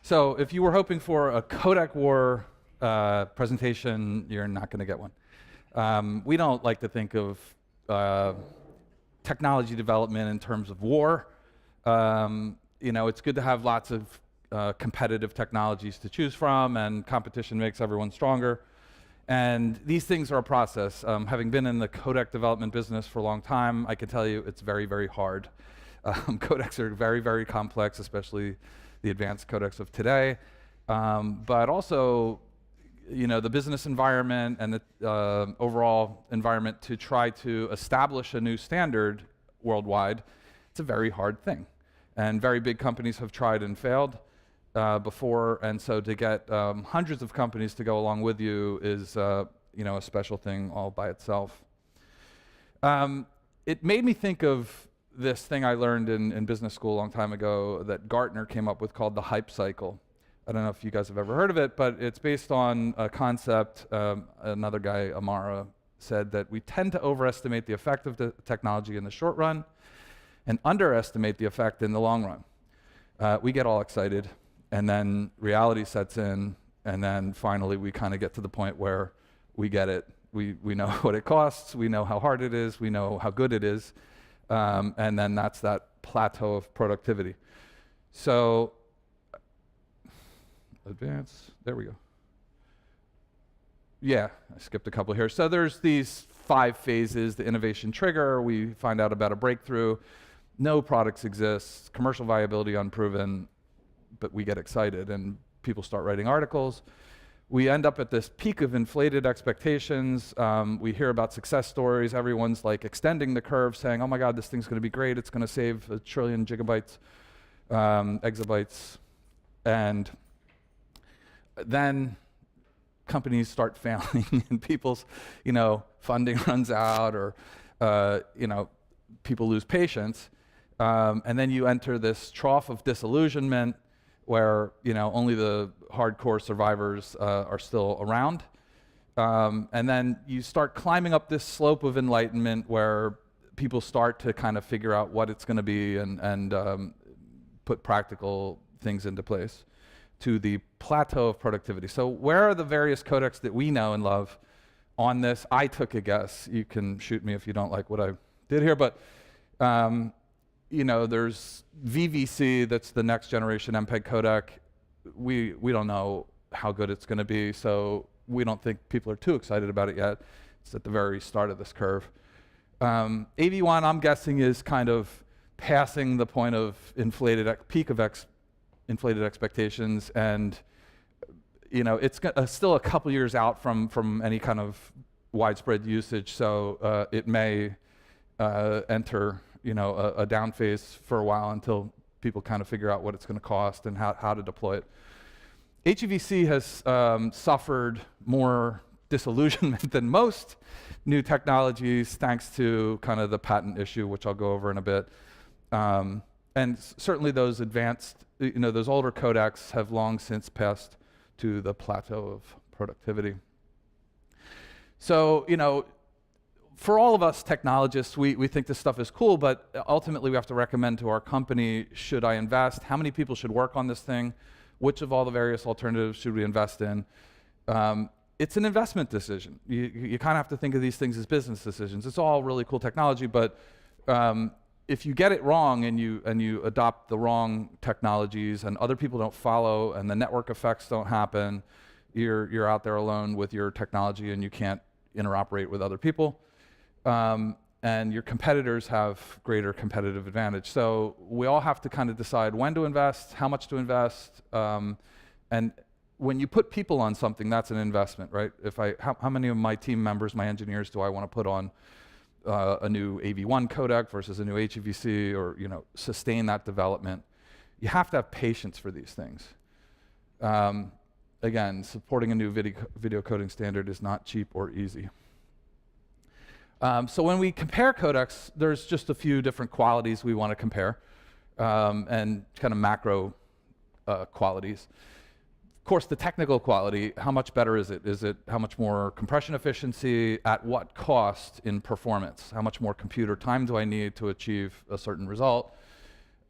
So if you were hoping for a codec war presentation, you're not going to get one. We don't like to think of technology development in terms of war. It's good to have lots of competitive technologies to choose from, and competition makes everyone stronger. And these things are a process. Having been in the codec development business for a long time, I can tell you it's very, very hard. Codecs are very, very complex, especially the advanced codecs of today. But also, the business environment and the overall environment to try to establish a new standard worldwide, it's a very hard thing. And very big companies have tried and failed before, and so to get hundreds of companies to go along with you is a special thing all by itself. It made me think of this thing I learned in business school a long time ago that Gartner came up with called the hype cycle. I don't know if you guys have ever heard of it, but it's based on a concept. Another guy, Amara, said that we tend to overestimate the effect of the technology in the short run and underestimate the effect in the long run. We get all excited, and then reality sets in, and then finally we kind of get to the point where we get it. We know what it costs, we know how hard it is, we know how good it is, and then that's that plateau of productivity. So, advance, there we go. Yeah, I skipped a couple here. So there's these 5 phases, the innovation trigger, we find out about a breakthrough, no products exist, commercial viability unproven, but we get excited and people start writing articles. We end up at this peak of inflated expectations. We hear about success stories. Everyone's like extending the curve, saying, oh my God, this thing's going to be great. It's going to save 1 trillion gigabytes, exabytes. And then companies start failing and people's, funding runs out, or, people lose patience. And then you enter this trough of disillusionment where, only the hardcore survivors are still around. And then you start climbing up this slope of enlightenment where people start to kind of figure out what it's going to be and put practical things into place to the plateau of productivity. So where are the various codecs that we know and love on this? I took a guess. You can shoot me if you don't like what I did here, but there's VVC, that's the next generation MPEG codec. We don't know how good it's going to be, so we don't think people are too excited about it yet. It's at the very start of this curve. AV1, I'm guessing, is kind of passing the point of peak of inflated expectations, and it's still a couple years out from any kind of widespread usage, so it may enter a down phase for a while until people kind of figure out what it's going to cost and how to deploy it. HEVC has suffered more disillusionment than most new technologies, thanks to kind of the patent issue, which I'll go over in a bit. And certainly those advanced, those older codecs have long since passed to the plateau of productivity. So, for all of us technologists, we think this stuff is cool, but ultimately we have to recommend to our company, should I invest? How many people should work on this thing? Which of all the various alternatives should we invest in? It's an investment decision. You kind of have to think of these things as business decisions. It's all really cool technology, but if you get it wrong and you adopt the wrong technologies and other people don't follow and the network effects don't happen, you're out there alone with your technology and you can't interoperate with other people. And your competitors have greater competitive advantage. So we all have to kind of decide when to invest, how much to invest, and when you put people on something, that's an investment, right? How many of my team members, my engineers, do I want to put on a new AV1 codec versus a new HEVC, or sustain that development? You have to have patience for these things. Again, supporting a new video coding standard is not cheap or easy. So when we compare codecs, there's just a few different qualities we want to compare, and kind of macro qualities. Of course, the technical quality, how much better is it? Is it how much more compression efficiency? At what cost in performance? How much more computer time do I need to achieve a certain result?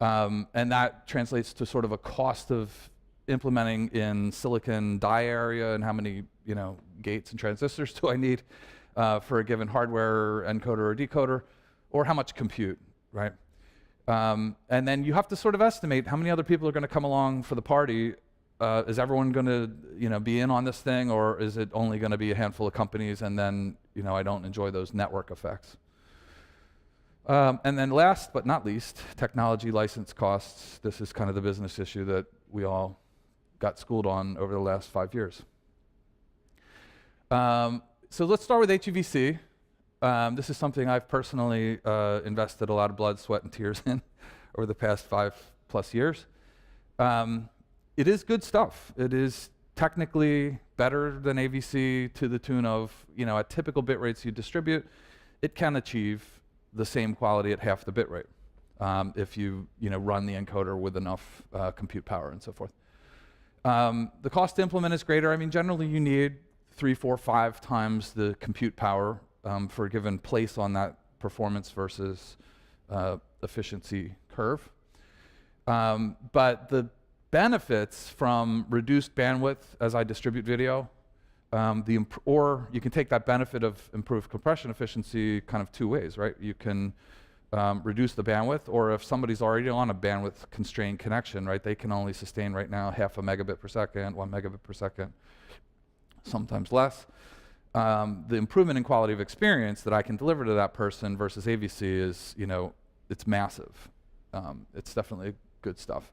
And that translates to sort of a cost of implementing in silicon die area and how many gates and transistors do I need for a given hardware encoder or decoder, or how much compute, right? And then you have to sort of estimate how many other people are going to come along for the party. Is everyone going to be in on this thing, or is it only going to be a handful of companies, and then I don't enjoy those network effects? And then last but not least, technology license costs. This is kind of the business issue that we all got schooled on over the last 5 years. So let's start with HEVC. This is something I've personally invested a lot of blood, sweat, and tears in over the past 5+ years. It is good stuff. It is technically better than AVC to the tune of, at typical bit rates you distribute, it can achieve the same quality at half the bit rate if you run the encoder with enough compute power and so forth. The cost to implement is greater. I mean, generally you need 3, 4, 5 times the compute power for a given place on that performance versus efficiency curve. But the benefits from reduced bandwidth as I distribute video, or you can take that benefit of improved compression efficiency kind of 2 ways, right? You can reduce the bandwidth, or if somebody's already on a bandwidth constrained connection, right, they can only sustain right now 0.5 megabit per second, 1 megabit per second, sometimes less. The improvement in quality of experience that I can deliver to that person versus AVC is, it's massive. It's definitely good stuff.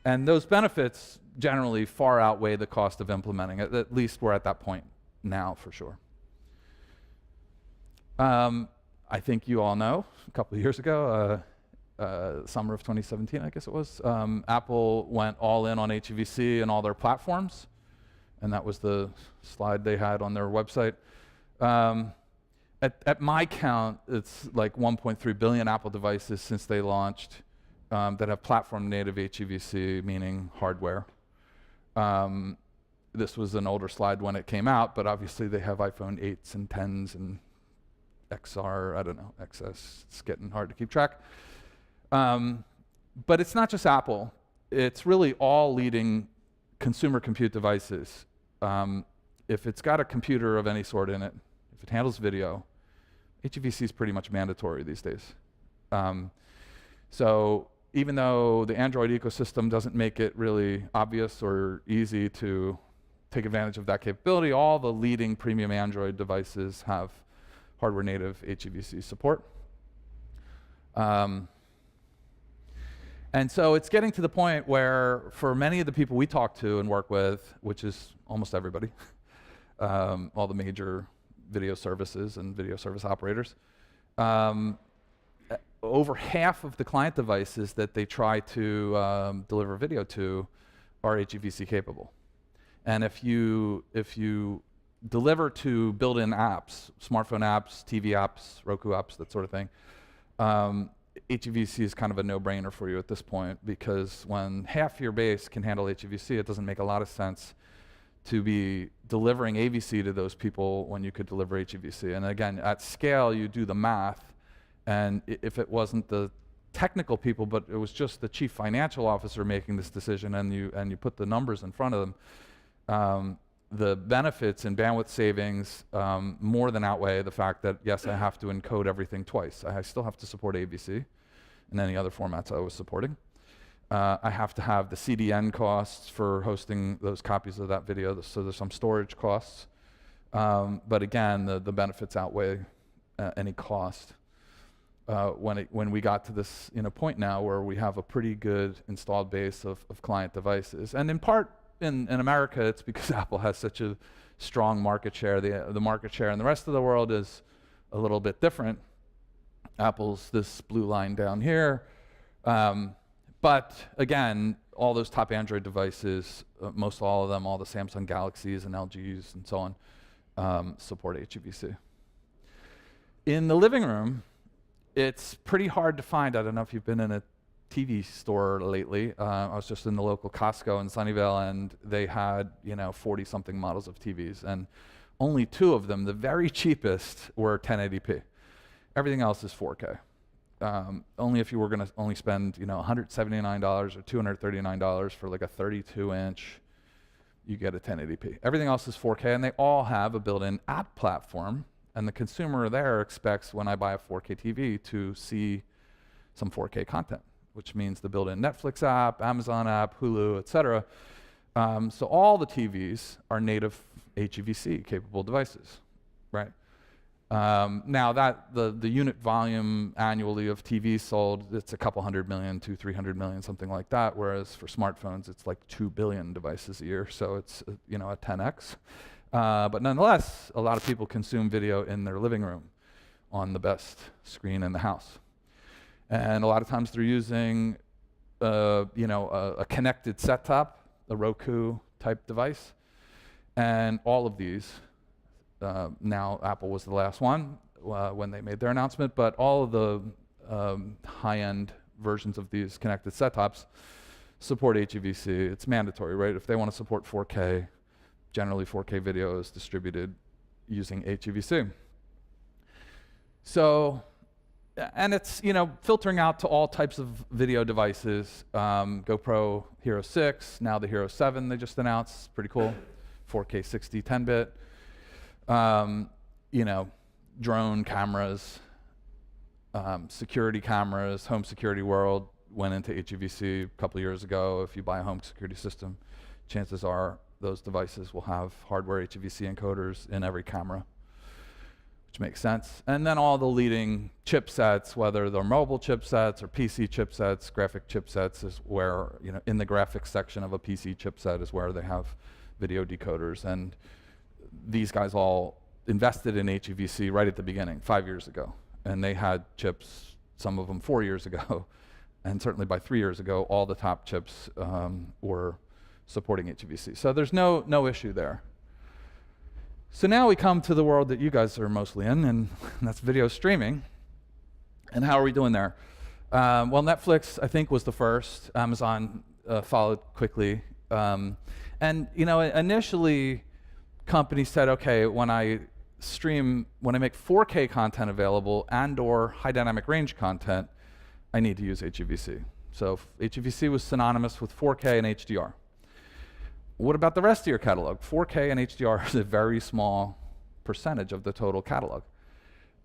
And those benefits generally far outweigh the cost of implementing it. At least we're at that point now, for sure. I think you all know, a couple of years ago, summer of 2017, I guess it was, Apple went all in on HEVC and all their platforms. And that was the slide they had on their website. At my count, it's like 1.3 billion Apple devices since they launched that have platform native HEVC, meaning hardware. This was an older slide when it came out, but obviously they have iPhone 8s and 10s and XR, I don't know, XS. It's getting hard to keep track. But it's not just Apple. It's really all leading consumer compute devices. If it's got a computer of any sort in it, if it handles video, HEVC is pretty much mandatory these days. So even though the Android ecosystem doesn't make it really obvious or easy to take advantage of that capability, all the leading premium Android devices have hardware native HEVC support. And so it's getting to the point where for many of the people we talk to and work with, which is almost everybody, all the major video services and video service operators, over half of the client devices that they try to deliver video to are HEVC capable. And if you deliver to built-in apps, smartphone apps, TV apps, Roku apps, that sort of thing, HEVC is kind of a no-brainer for you at this point, because when half your base can handle HEVC, it doesn't make a lot of sense to be delivering AVC to those people when you could deliver HEVC. And again, at scale, you do the math, and if it wasn't the technical people, but it was just the chief financial officer making this decision, and you put the numbers in front of them, the benefits in bandwidth savings more than outweigh the fact that, yes, I have to encode everything twice. I still have to support AVC and any other formats I was supporting. I have to have the CDN costs for hosting those copies of that video, so there's some storage costs. But again, the benefits outweigh any cost. When we got to this point now where we have a pretty good installed base of client devices. And in part, in America, it's because Apple has such a strong market share. The market share in the rest of the world is a little bit different. Apple's this blue line down here. But again, all those top Android devices, most all of them, all the Samsung Galaxies and LGs and so on, support HEVC. In the living room, it's pretty hard to find. I don't know if you've been in a TV store lately. I was just in the local Costco in Sunnyvale, and they had 40-something models of TVs, and only 2 of them, the very cheapest, were 1080p. Everything else is 4K. only if you were going to only spend, $179 or $239 for like a 32-inch, you get a 1080p. Everything else is 4K, and they all have a built-in app platform. And the consumer there expects, when I buy a 4K TV, to see some 4K content, which means the built-in Netflix app, Amazon app, Hulu, etc. So all the TVs are native HEVC capable devices, right? Now that the unit volume annually of TVs sold, it's a couple 100 million, 200-300 million, something like that. Whereas for smartphones, it's like 2 billion devices a year. So it's a 10x. But nonetheless, a lot of people consume video in their living room on the best screen in the house. And a lot of times they're using a connected set-top, a Roku type device. And all of these, now Apple was the last one when they made their announcement, but all of the high-end versions of these connected set-tops support HEVC. It's mandatory, right? If they want to support 4K, generally 4K video is distributed using HEVC. So, and it's filtering out to all types of video devices. GoPro Hero 6, now the Hero 7 they just announced, pretty cool. 4K 60 10-bit. Drone cameras, security cameras, Home Security World went into HEVC a couple years ago. If you buy a home security system, chances are those devices will have hardware HEVC encoders in every camera, which makes sense. And then all the leading chipsets, whether they're mobile chipsets or PC chipsets, graphic chipsets is where, in the graphics section of a PC chipset is where they have video decoders. And these guys all invested in HEVC right at the beginning, 5 years ago. And they had chips, some of them 4 years ago, and certainly by 3 years ago, all the top chips were supporting HEVC. So there's no issue there. So now we come to the world that you guys are mostly in, and that's video streaming. And how are we doing there? Well, Netflix, I think, was the first. Amazon followed quickly. And initially, companies said, okay, when I make 4K content available and/or high dynamic range content, I need to use HEVC. So HEVC was synonymous with 4K and HDR. What about the rest of your catalog? 4K and HDR is a very small percentage of the total catalog.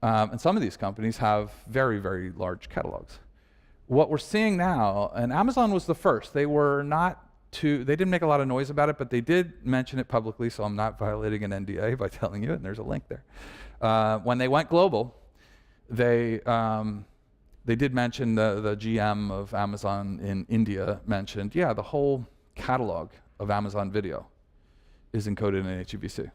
And some of these companies have very, very large catalogs. What we're seeing now, and Amazon was the first, they didn't make a lot of noise about it, but they did mention it publicly, so I'm not violating an NDA by telling you, and there's a link there. When they went global, they did mention, the GM of Amazon in India mentioned, yeah, the whole catalog of Amazon Video is encoded in HEVC.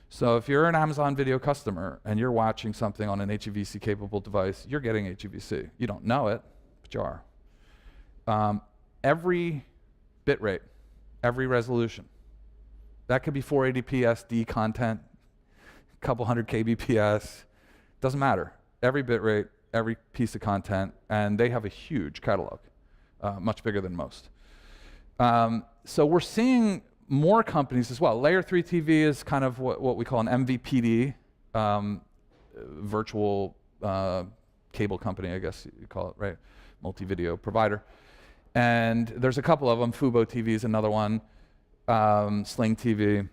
So if you're an Amazon Video customer and you're watching something on an HEVC capable device, you're getting HEVC. You don't know it, but you are. Every bitrate, every resolution, that could be 480p SD content, a couple hundred kbps, doesn't matter. Every bitrate, every piece of content, and they have a huge catalog, much bigger than most. So we're seeing more companies as well. Layer 3 TV is kind of what we call an MVPD, virtual cable company, I guess you call it, right? Multi-video provider. And there's a couple of them. Fubo TV is another one, Sling TV.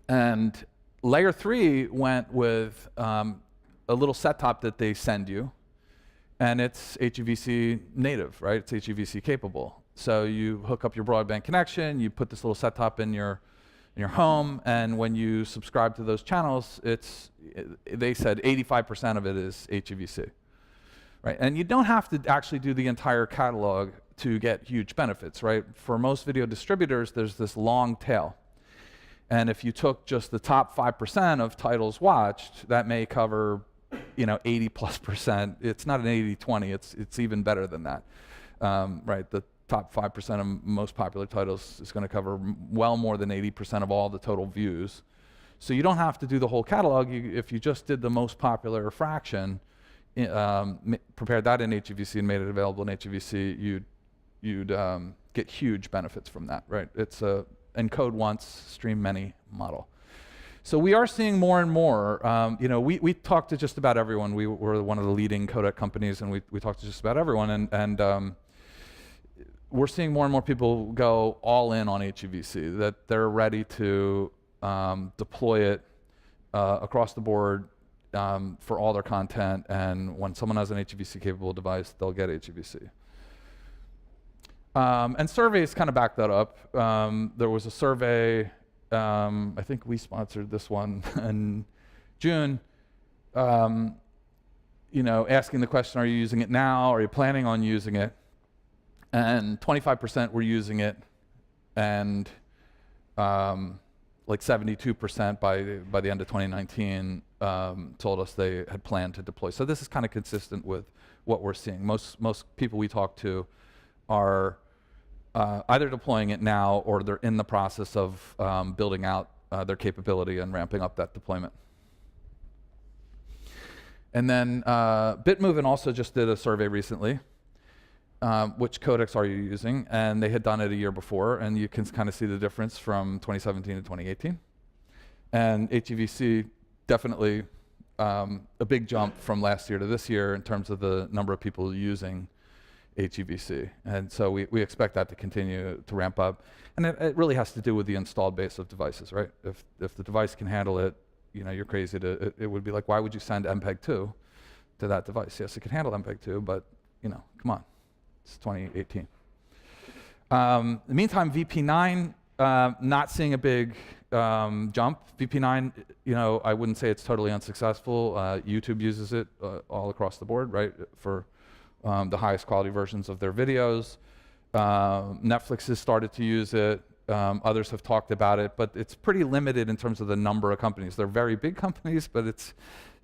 And Layer 3 went with a little set-top that they send you, and it's HEVC native, right? It's HEVC capable. So you hook up your broadband connection, you put this little set-top in your home, and when you subscribe to those channels, they said 85% of it is HEVC, right? And you don't have to actually do the entire catalog to get huge benefits, right? For most video distributors, there's this long tail. And if you took just the top 5% of titles watched, that may cover 80+%. It's not an 80-20, it's even better than that, right? The top 5% of most popular titles is going to cover well more than 80% of all the total views. So you don't have to do the whole catalog. If you just did the most popular fraction, prepared that in HEVC and made it available in HEVC, you'd get huge benefits from that, right? It's a encode once, stream many model. So we are seeing more and more. We talked to just about everyone. We were one of the leading codec companies, and we talked to just about everyone. And we're seeing more and more people go all in on HEVC, that they're ready to deploy it across the board for all their content. And when someone has an HEVC-capable device, they'll get HEVC. And surveys kind of back that up. There was a survey. I think we sponsored this one in June, asking the question, are you using it now? Are you planning on using it? And 25% were using it, and like 72% by the end of 2019 told us they had planned to deploy. So this is kind of consistent with what we're seeing. Most people we talk to are either deploying it now or they're in the process of building out their capability and ramping up that deployment. And then Bitmovin also just did a survey recently. Which codecs are you using? And they had done it a year before, and you can kind of see the difference from 2017 to 2018. And HEVC definitely a big jump from last year to this year in terms of the number of people using HEVC. And so we expect that to continue to ramp up. And it really has to do with the installed base of devices, right? If the device can handle it, you're crazy to, it would be like, why would you send MPEG-2 to that device? Yes, it can handle MPEG-2, but come on, it's 2018. In the meantime, VP9, not seeing a big jump. VP9, I wouldn't say it's totally unsuccessful. YouTube uses it all across the board, right? For the highest quality versions of their videos. Netflix has started to use it. Others have talked about it, but it's pretty limited in terms of the number of companies. They're very big companies, but it's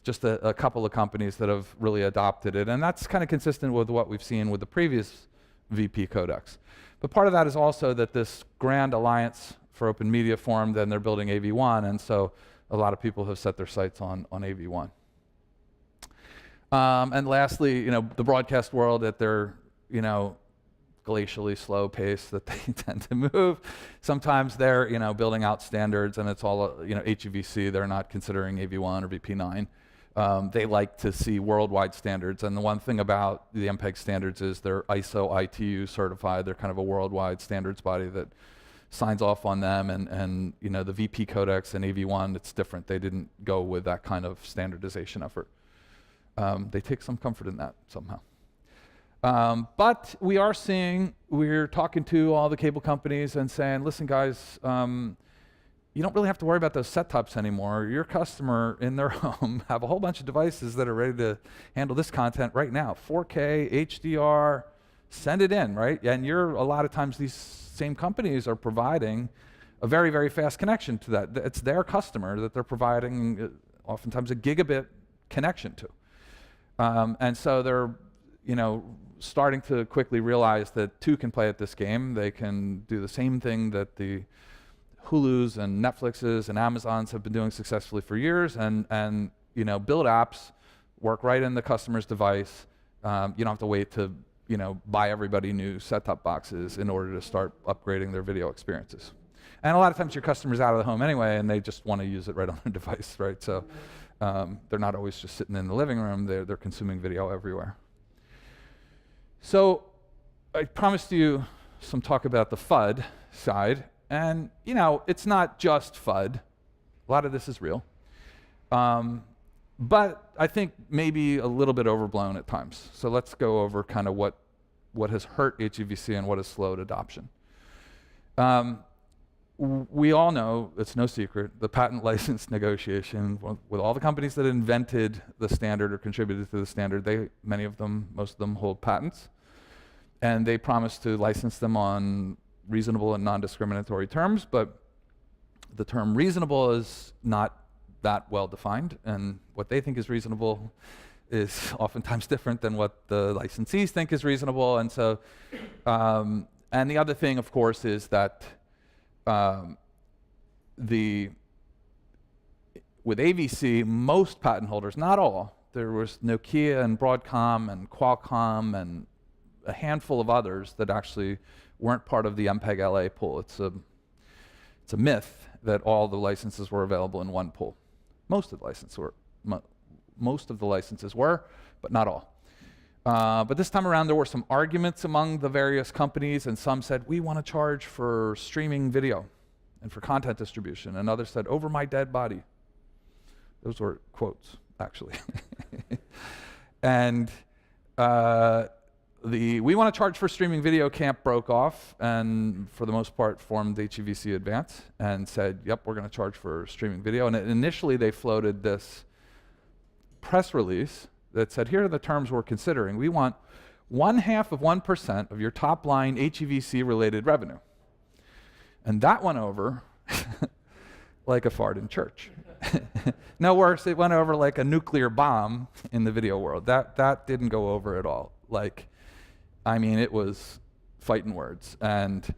just a couple of companies that have really adopted it. And that's kind of consistent with what we've seen with the previous VP codecs. But part of that is also that this grand alliance for open media formed, and they're building AV1, and so a lot of people have set their sights on AV1. And lastly, the broadcast world at their, glacially slow pace that they tend to move. Sometimes they're, building out standards, and it's all, HEVC. They're not considering AV1 or VP9. They like to see worldwide standards, and the one thing about the MPEG standards is they're ISO ITU certified. They're kind of a worldwide standards body that signs off on them, and the VP codecs and AV1, it's different. They didn't go with that kind of standardization effort. They take some comfort in that somehow. But we're talking to all the cable companies and saying, listen guys, you don't really have to worry about those set-tops anymore. Your customer in their home have a whole bunch of devices that are ready to handle this content right now. 4K, HDR, send it in, right? And a lot of times these same companies are providing a very, very fast connection to that. It's their customer that they're providing oftentimes a gigabit connection to. And so they're, starting to quickly realize that two can play at this game. They can do the same thing that the Hulus and Netflixes and Amazons have been doing successfully for years, and build apps, work right in the customer's device. You don't have to wait to, buy everybody new set-top boxes in order to start upgrading their video experiences. And a lot of times your customer's out of the home anyway, and they just want to use it right on their device, right? So they're not always just sitting in the living room. They're consuming video everywhere. So I promised you some talk about the FUD side. And, it's not just FUD. A lot of this is real. But I think maybe a little bit overblown at times. So let's go over kind of what has hurt HEVC and what has slowed adoption. We all know, it's no secret, the patent license negotiation with all the companies that invented the standard or contributed to the standard, most of them hold patents. And they promise to license them on reasonable and non-discriminatory terms, but the term reasonable is not that well defined, and what they think is reasonable is oftentimes different than what the licensees think is reasonable. And so, and the other thing, of course, is that with AVC, most patent holders, not all, there was Nokia and Broadcom and Qualcomm and a handful of others that actually weren't part of the MPEG-LA pool. It's It's a myth that all the licenses were available in one pool. Most of the licenses were, but not all. But this time around, there were some arguments among the various companies, and some said, we want to charge for streaming video and for content distribution, and others said, over my dead body. Those were quotes, actually. And the we want to charge for streaming video camp broke off, and for the most part formed HEVC Advance and said, yep, we're going to charge for streaming video. And initially they floated this press release that said, here are the terms we're considering. We want 0.5% of your top line HEVC related revenue. And that went over like a fart in church. No worse, it went over like a nuclear bomb in the video world. That didn't go over at all. Like, I mean, it was fighting words. And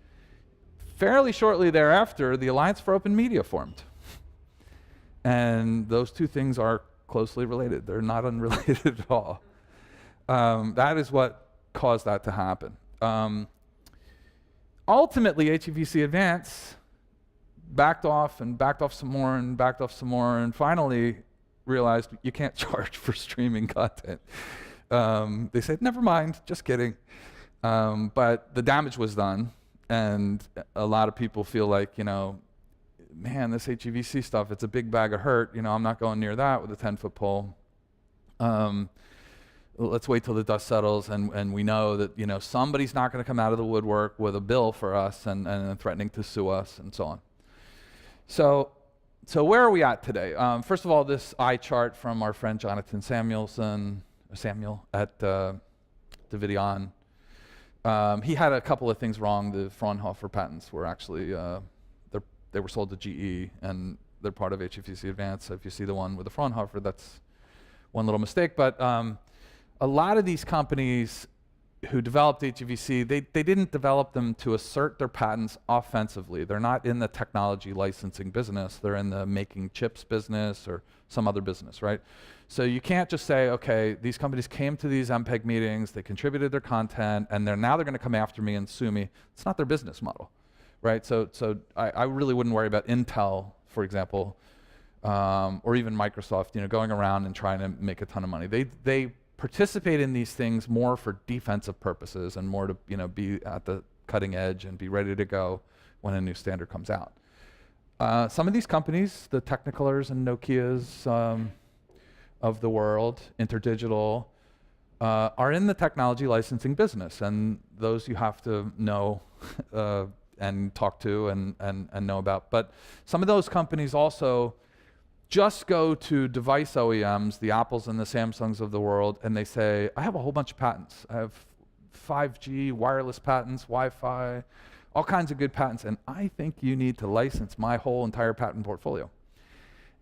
fairly shortly thereafter, the Alliance for Open Media formed. And those two things are closely related. They're not unrelated at all. That is what caused that to happen. Ultimately, HEVC Advance backed off and backed off some more and backed off some more, and finally realized you can't charge for streaming content. They said, never mind, just kidding. But the damage was done, and a lot of people feel like, you know, man, this HEVC stuff, it's a big bag of hurt. You know, I'm not going near that with a 10-foot pole. Let's wait till the dust settles, and we know that, you know, somebody's not going to come out of the woodwork with a bill for us and threatening to sue us and so on. So where are we at today? First of all, this eye chart from our friend Jonathan Samuel at Davidian. He had a couple of things wrong. The Fraunhofer patents were actually, they were sold to GE, and they're part of HEVC Advance. So if you see the one with the Fraunhofer, that's one little mistake. But a lot of these companies who developed HEVC, they didn't develop them to assert their patents offensively. They're not in the technology licensing business. They're in the making chips business or some other business, right? So you can't just say, okay, these companies came to these MPEG meetings, they contributed their content, and now they're going to come after me and sue me. It's not their business model, right? So I really wouldn't worry about Intel, for example, or even Microsoft, you know, going around and trying to make a ton of money. They participate in these things more for defensive purposes and more to, you know, be at the cutting edge and be ready to go when a new standard comes out. Some of these companies, the Technicolors and Nokias of the world, Interdigital, are in the technology licensing business, and those you have to know and talk to and know about. But some of those companies also just go to device OEMs, the Apples and the Samsungs of the world, and they say, I have a whole bunch of patents. I have 5G, wireless patents, Wi-Fi, all kinds of good patents, and I think you need to license my whole entire patent portfolio.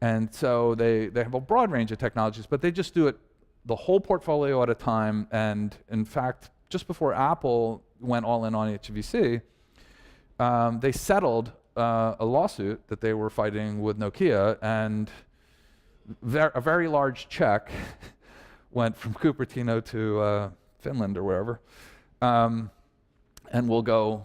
And so they have a broad range of technologies, but they just do it the whole portfolio at a time. And in fact, just before Apple went all in on HEVC, they settled a lawsuit that they were fighting with Nokia, and a very large check went from Cupertino to Finland or wherever, and we'll go,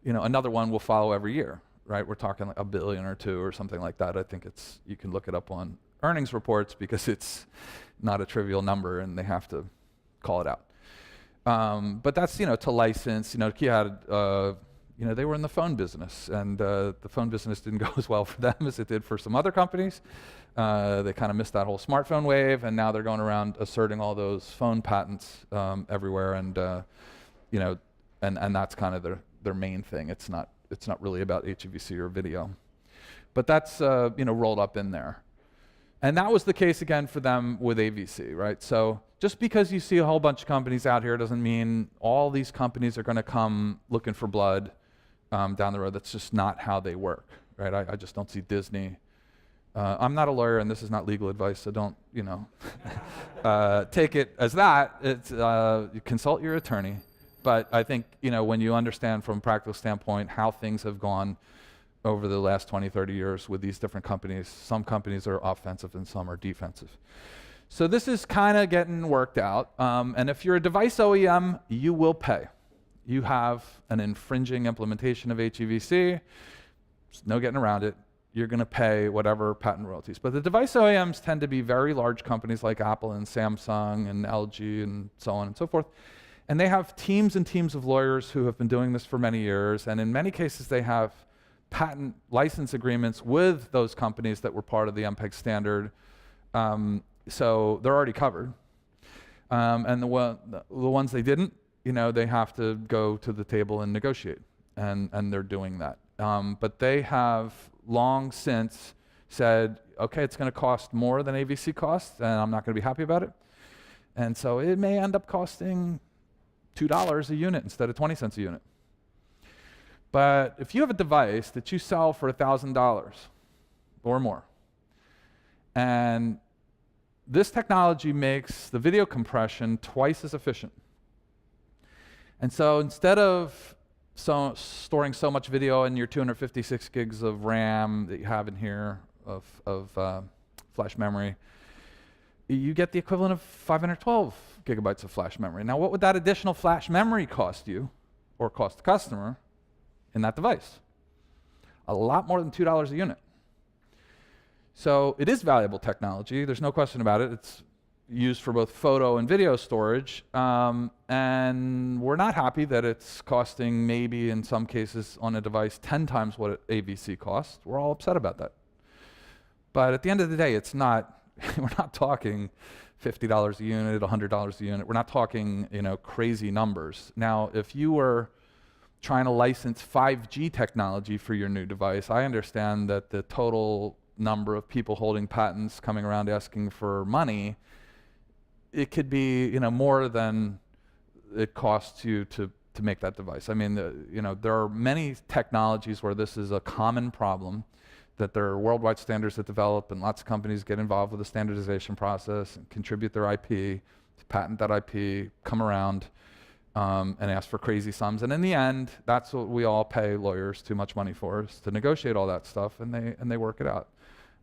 you know, another one will follow every year, right? We're talking like $1 billion or $2 billion or something like that. I think you can look it up on earnings reports because it's not a trivial number and they have to call it out. But that's, you know, to license. You know, Nokia had, you know, they were in the phone business, and the phone business didn't go as well for them as it did for some other companies. They kind of missed that whole smartphone wave, and now they're going around asserting all those phone patents everywhere, and you know, and that's kind of their main thing. It's not really about HEVC or video, but that's you know, rolled up in there. And that was the case again for them with AVC, right? So just because you see a whole bunch of companies out here doesn't mean all these companies are going to come looking for blood down the road. That's just not how they work, right? I just don't see Disney. I'm not a lawyer, and this is not legal advice, so don't, you know, take it as that. It's you consult your attorney. But I think, you know, when you understand from a practical standpoint how things have gone over the last 20, 30 years with these different companies, some companies are offensive and some are defensive. So this is kind of getting worked out. And if you're a device OEM, you will pay. You have an infringing implementation of HEVC. There's no getting around it. You're going to pay whatever patent royalties. But the device OEMs tend to be very large companies like Apple and Samsung and LG and so on and so forth. And they have teams and teams of lawyers who have been doing this for many years. And in many cases, they have patent license agreements with those companies that were part of the MPEG standard. So they're already covered. And the ones they didn't, they have to go to the table and negotiate. And they're doing that. But they have long since said, okay, it's going to cost more than AVC costs, and I'm not going to be happy about it. And so it may end up costing $2 a unit instead of 20 cents a unit. But if you have a device that you sell for $1,000 or more, and this technology makes the video compression twice as efficient. And so instead of storing so much video in your 256 gigs of RAM that you have in here of flash memory, you get the equivalent of 512 gigabytes of flash memory. Now, what would that additional flash memory cost you, or cost the customer, in that device? A lot more than $2 a unit. So it is valuable technology. There's no question about it. It's used for both photo and video storage, and we're not happy that it's costing, maybe in some cases on a device, 10 times what AVC costs. We're all upset about that. But at the end of the day, it's not, we're not talking $50 a unit, $100 a unit. We're not talking, crazy numbers. Now, if you were trying to license 5G technology for your new device, I understand that the total number of people holding patents coming around asking for money, it could be more than it costs you to make that device. I mean, there are many technologies where this is a common problem, that there are worldwide standards that develop, and lots of companies get involved with the standardization process and contribute their IP to patent that IP, come around and ask for crazy sums. And in the end, that's what we all pay lawyers too much money for, is to negotiate all that stuff, and they work it out.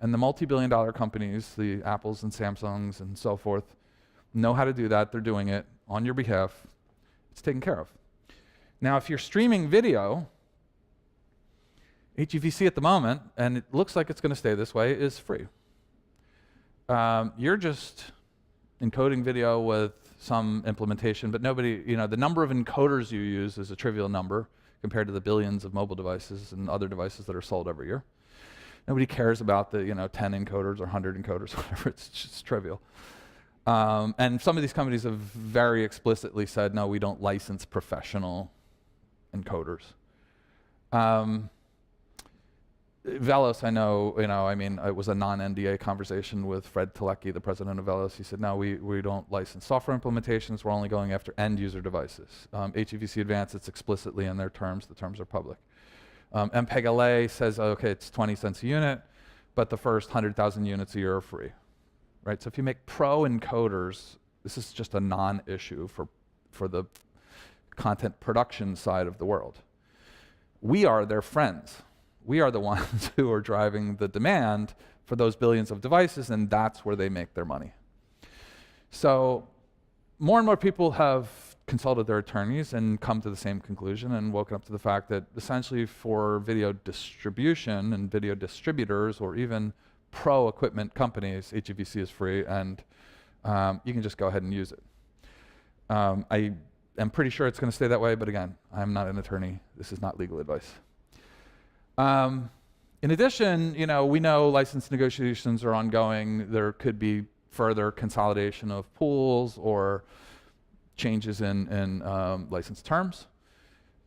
And the multi-billion-dollar companies, the Apples and Samsungs and so forth, know how to do that. They're doing it on your behalf. It's taken care of. Now, if you're streaming video, HEVC at the moment, and it looks like it's going to stay this way, is free. You're just encoding video with some implementation, but nobody, the number of encoders you use is a trivial number compared to the billions of mobile devices and other devices that are sold every year. Nobody cares about the 10 encoders or 100 encoders, whatever. It's just trivial. And some of these companies have very explicitly said, no, we don't license professional encoders. Velos, I know, it was a non-NDA conversation with Fred Telecki, the president of Velos. He said, no, we don't license software implementations. We're only going after end-user devices. HEVC Advanced, it's explicitly in their terms. The terms are public. MPEG-LA says, okay, it's 20 cents a unit, but the first 100,000 units a year are free. Right? So if you make pro encoders, this is just a non-issue for the content production side of the world. We are their friends. We are the ones who are driving the demand for those billions of devices, and that's where they make their money. So more and more people have consulted their attorneys and come to the same conclusion and woken up to the fact that essentially for video distribution and video distributors, or even pro equipment companies, HEVC is free, and you can just go ahead and use it. I am pretty sure it's going to stay that way, but again, I'm not an attorney. This is not legal advice. In addition, we know license negotiations are ongoing. There could be further consolidation of pools or changes in license terms.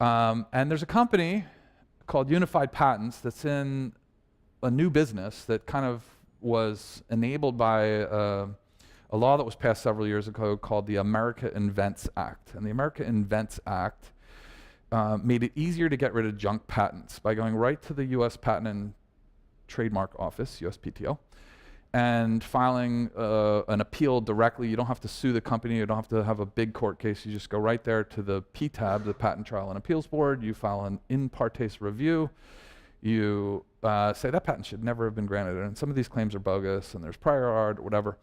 And there's a company called Unified Patents that's in a new business that kind of was enabled by a law that was passed several years ago called the America Invents Act. And the America Invents Act made it easier to get rid of junk patents by going right to the US Patent and Trademark Office, USPTO, and filing an appeal directly. You don't have to sue the company. You don't have to have a big court case. You just go right there to the PTAB, the Patent Trial and Appeals Board. You file an in partes review. You say that patent should never have been granted, and some of these claims are bogus, and there's prior art, or whatever.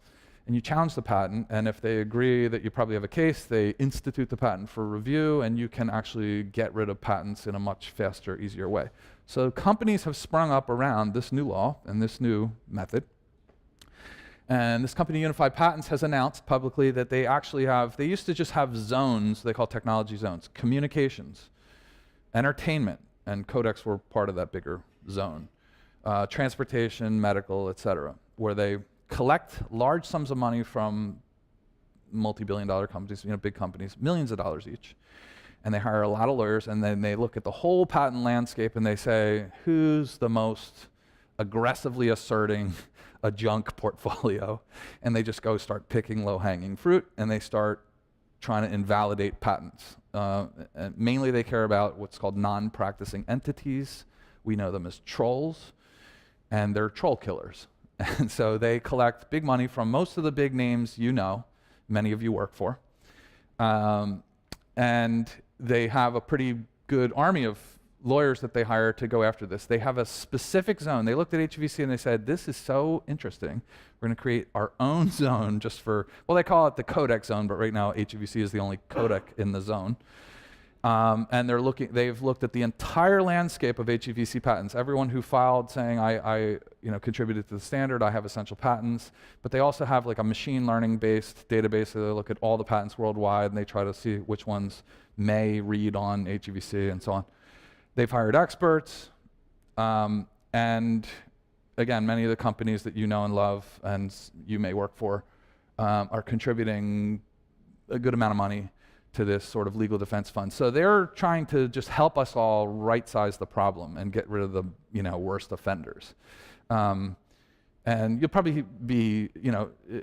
and you challenge the patent, and if they agree that you probably have a case, they institute the patent for review, and you can actually get rid of patents in a much faster, easier way. So companies have sprung up around this new law and this new method. And this company, Unified Patents, has announced publicly that they actually have, they used to just have zones, they call technology zones, communications, entertainment, and codecs were part of that bigger zone, transportation, medical, et cetera, where they collect large sums of money from multi-billion-dollar companies, big companies, millions of dollars each, and they hire a lot of lawyers, and then they look at the whole patent landscape and they say, who's the most aggressively asserting a junk portfolio? And they just go start picking low-hanging fruit, and they start trying to invalidate patents. And mainly they care about what's called non-practicing entities. We know them as trolls, and they're troll killers. And so they collect big money from most of the big names many of you work for. And they have a pretty good army of lawyers that they hire to go after this. They have a specific zone. They looked at HEVC and they said, this is so interesting. We're going to create our own zone just for, well, they call it the codec zone, but right now HEVC is the only codec in the zone. And they've looked at the entire landscape of HEVC patents. Everyone who filed saying, I contributed to the standard, I have essential patents. But they also have like a machine learning based database. So they look at all the patents worldwide and they try to see which ones may read on HEVC and so on. They've hired experts. And again, many of the companies that you know and love and you may work for are contributing a good amount of money to this sort of legal defense fund. So they're trying to just help us all right-size the problem and get rid of the worst offenders. And you'll probably be,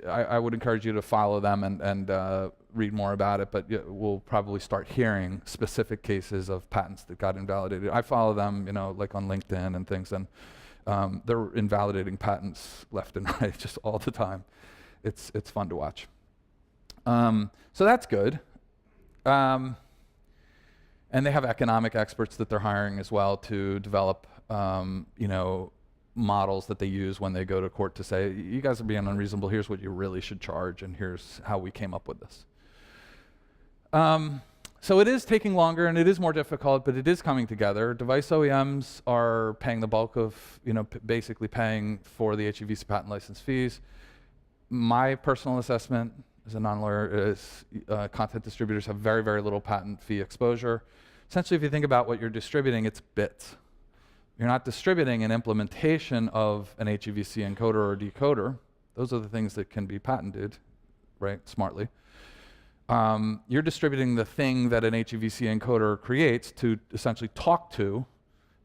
I would encourage you to follow them and read more about it, but we'll probably start hearing specific cases of patents that got invalidated. I follow them, like on LinkedIn and things, and they're invalidating patents left and right just all the time. It's fun to watch. So that's good. And they have economic experts that they're hiring as well to develop, models that they use when they go to court to say, you guys are being unreasonable, here's what you really should charge, and here's how we came up with this. So it is taking longer and it is more difficult, but it is coming together. Device OEMs are paying the bulk of, basically paying for the HEVC patent license fees. My personal assessment as a non-lawyer is content distributors have very, very little patent fee exposure. Essentially, if you think about what you're distributing, it's bits. You're not distributing an implementation of an HEVC encoder or decoder. Those are the things that can be patented, right, smartly. You're distributing the thing that an HEVC encoder creates to essentially talk to.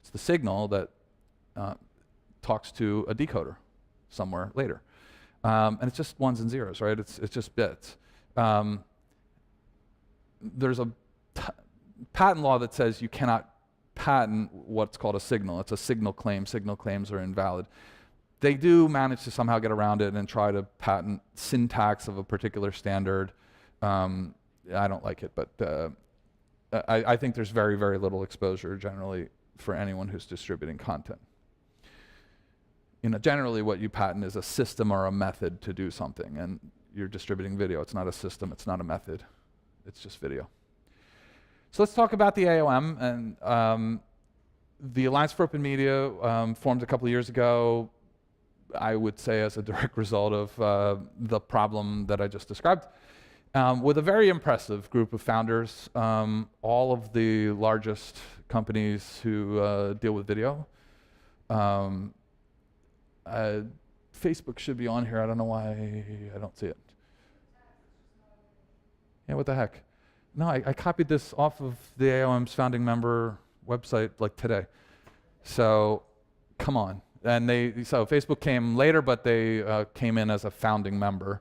It's the signal that talks to a decoder somewhere later. And it's just ones and zeros, right? It's just bits. There's a patent law that says you cannot patent what's called a signal. It's a signal claim. Signal claims are invalid. They do manage to somehow get around it and try to patent syntax of a particular standard. I don't like it, but I think there's very, very little exposure generally for anyone who's distributing content. Generally what you patent is a system or a method to do something, and you're distributing video. It's not a system, it's not a method, it's just video. So let's talk about the AOM, and the Alliance for Open Media formed a couple of years ago, I would say as a direct result of the problem that I just described, with a very impressive group of founders, all of the largest companies who deal with video. Facebook should be on here. I don't know why I don't see it. Yeah, what the heck? No, I copied this off of the AOM's founding member website like today. So, come on. And so Facebook came later, but they came in as a founding member.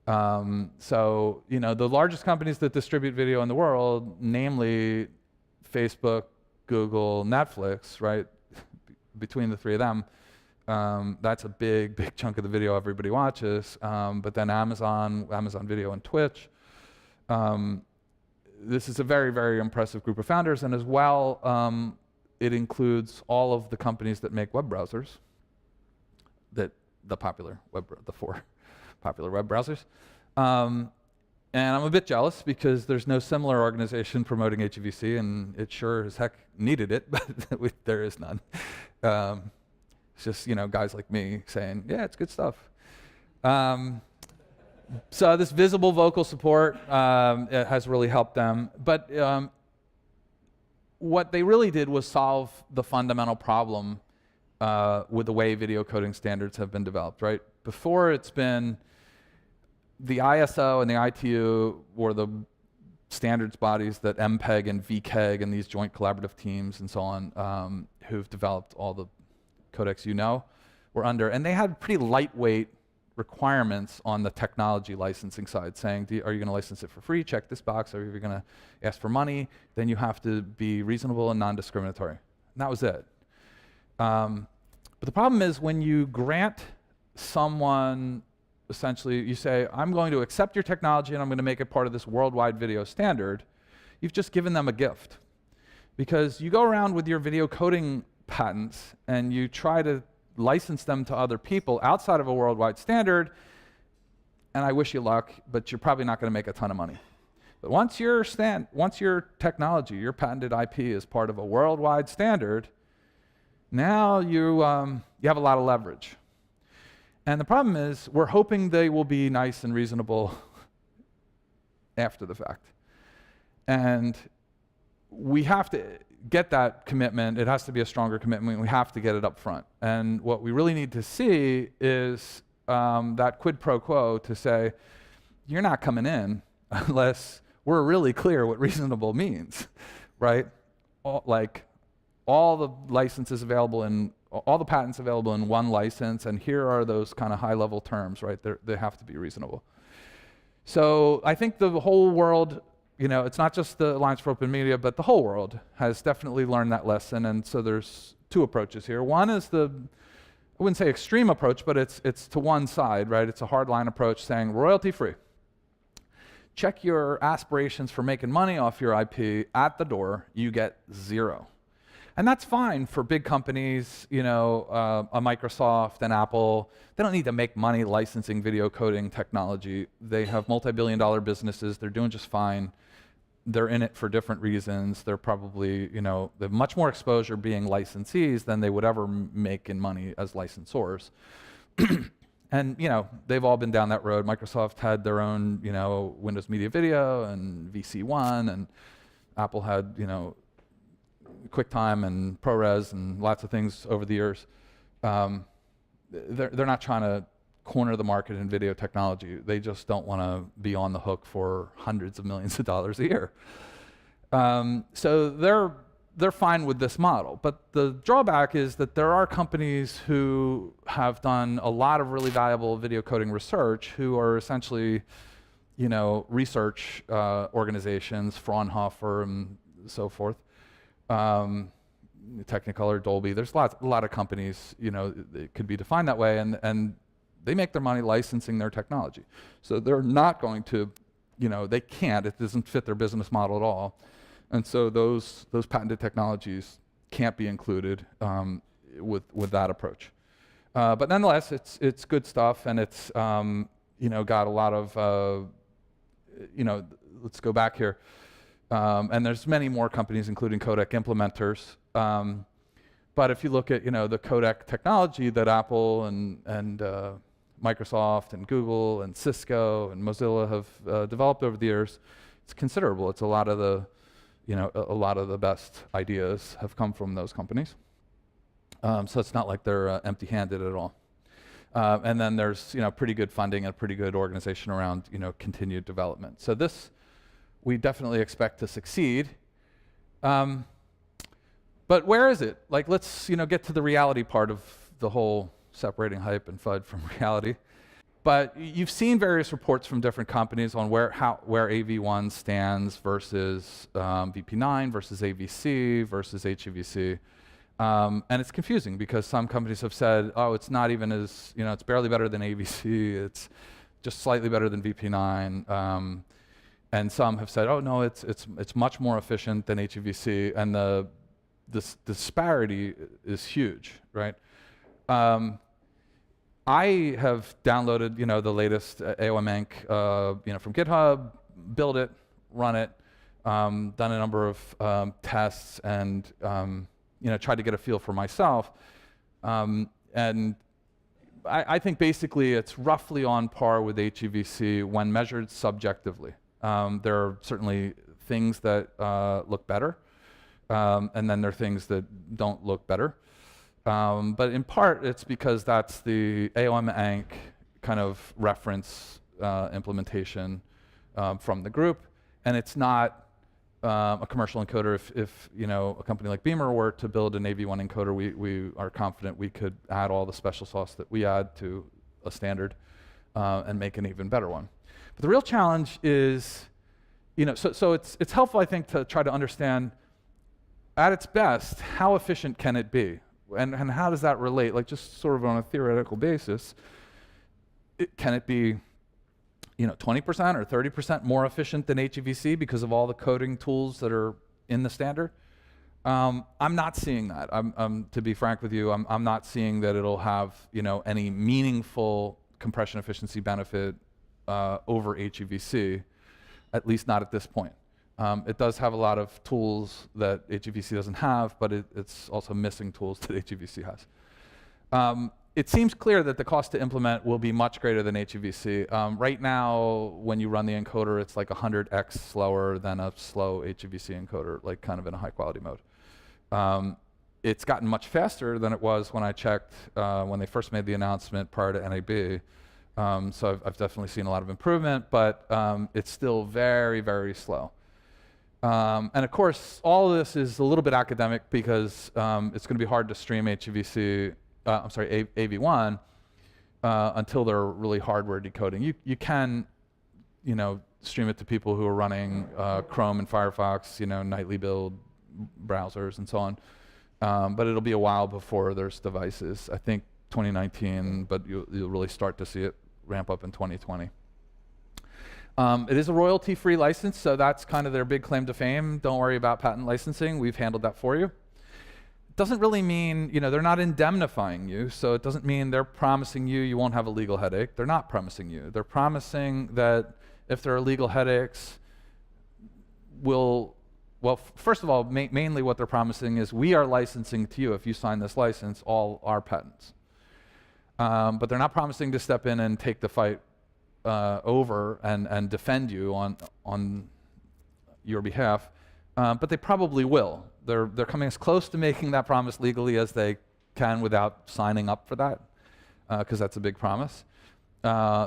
So, the largest companies that distribute video in the world, namely Facebook, Google, Netflix, right? Between the three of them, that's a big, big chunk of the video everybody watches. But then Amazon Video, and Twitch. This is a very, very impressive group of founders, and as well, it includes all of the companies that make web browsers, the four popular popular web browsers. And I'm a bit jealous because there's no similar organization promoting HEVC, and it sure as heck needed it, but there is none. It's just, guys like me saying, yeah, it's good stuff. So this visible vocal support it has really helped them. But what they really did was solve the fundamental problem with the way video coding standards have been developed, right? Before, it's been the ISO and the ITU were the standards bodies that MPEG and VKEG and these joint collaborative teams and so on who've developed all the codecs were under. And they had pretty lightweight requirements on the technology licensing side, saying, are you going to license it for free? Check this box. Are you going to ask for money? Then you have to be reasonable and non-discriminatory. And that was it. But the problem is when you grant someone, essentially, you say, I'm going to accept your technology and I'm going to make it part of this worldwide video standard, you've just given them a gift. Because you go around with your video coding patents and you try to license them to other people outside of a worldwide standard, and I wish you luck, but you're probably not going to make a ton of money. But once your technology, your patented IP is part of a worldwide standard, now you have a lot of leverage. And the problem is, we're hoping they will be nice and reasonable after the fact. And we have to get that commitment. It has to be a stronger commitment. We have to get it up front. And what we really need to see is that quid pro quo to say, you're not coming in unless we're really clear what reasonable means, right? All the licenses available in all the patents available in one license, and here are those kind of high-level terms, right? They have to be reasonable. So I think the whole world, it's not just the Alliance for Open Media, but the whole world has definitely learned that lesson, and so there's two approaches here. One is I wouldn't say extreme approach, but it's to one side, right? It's a hardline approach saying royalty-free. Check your aspirations for making money off your IP at the door, you get zero. And that's fine for big companies, a Microsoft and Apple. They don't need to make money licensing video coding technology. They have multi-billion-dollar businesses. They're doing just fine. They're in it for different reasons. They're probably, they have much more exposure being licensees than they would ever make in money as licensors. And, they've all been down that road. Microsoft had their own, Windows Media Video and VC1, and Apple had, QuickTime and ProRes and lots of things over the years. They're not trying to corner the market in video technology. They just don't want to be on the hook for hundreds of millions of dollars a year. So they're fine with this model. But the drawback is that there are companies who have done a lot of really valuable video coding research who are essentially, research organizations, Fraunhofer and so forth. Technicolor, Dolby, there's a lot of companies, it could be defined that way, and they make their money licensing their technology. So they're not going to, they can't, it doesn't fit their business model at all. And so those patented technologies can't be included with that approach. But nonetheless, it's good stuff, and it's got a lot of, let's go back here. And there's many more companies, including codec implementers. But if you look at the codec technology that Apple and Microsoft and Google and Cisco and Mozilla have developed over the years, it's considerable. It's a lot of the best ideas have come from those companies. So it's not like they're empty-handed at all. And then there's pretty good funding and a pretty good organization around continued development. So this we definitely expect to succeed. But where is it? Let's get to the reality part of the whole separating hype and FUD from reality. But you've seen various reports from different companies on where AV1 stands versus VP9 versus AVC versus HEVC. And it's confusing because some companies have said, oh, it's not even as, it's barely better than AVC, it's just slightly better than VP9. And some have said, oh no, it's much more efficient than HEVC, and the disparity is huge, right? I have downloaded, the latest AOM Enc, from GitHub, built it, run it, done a number of tests, and tried to get a feel for myself. And I think basically it's roughly on par with HEVC when measured subjectively. There are certainly things that look better, and then there are things that don't look better. But in part, it's because that's the AOM Enc kind of reference implementation from the group, and it's not a commercial encoder. If a company like Beamer were to build an AV1 encoder, we are confident we could add all the special sauce that we add to a standard and make an even better one. But the real challenge is, so it's helpful, I think, to try to understand at its best how efficient can it be. And how does that relate? Like just sort of on a theoretical basis, can it be 20% or 30% more efficient than HEVC because of all the coding tools that are in the standard? I'm not seeing that. To be frank with you, I'm not seeing that it'll have any meaningful compression efficiency benefit over HEVC, at least not at this point. It does have a lot of tools that HEVC doesn't have, but it's also missing tools that HEVC has. It seems clear that the cost to implement will be much greater than HEVC. Right now, when you run the encoder, it's like 100x slower than a slow HEVC encoder, like kind of in a high quality mode. It's gotten much faster than it was when I checked when they first made the announcement prior to NAB. So I've definitely seen a lot of improvement, but it's still very, very slow. And of course, all of this is a little bit academic because it's going to be hard to stream HEVC, AV1 until they're really hardware decoding. You can, stream it to people who are running Chrome and Firefox, nightly build browsers and so on. But it'll be a while before there's devices. I think 2019, but you'll really start to see it ramp up in 2020. It is a royalty-free license, so that's kind of their big claim to fame. Don't worry about patent licensing. We've handled that for you. It doesn't really mean, they're not indemnifying you, so it doesn't mean they're promising you won't have a legal headache. They're not promising you. They're promising that if there are legal headaches, first of all, mainly what they're promising is we are licensing to you, if you sign this license, all our patents. But they're not promising to step in and take the fight over and defend you on your behalf, but they probably will. They're coming as close to making that promise legally as they can without signing up for that, because that's a big promise.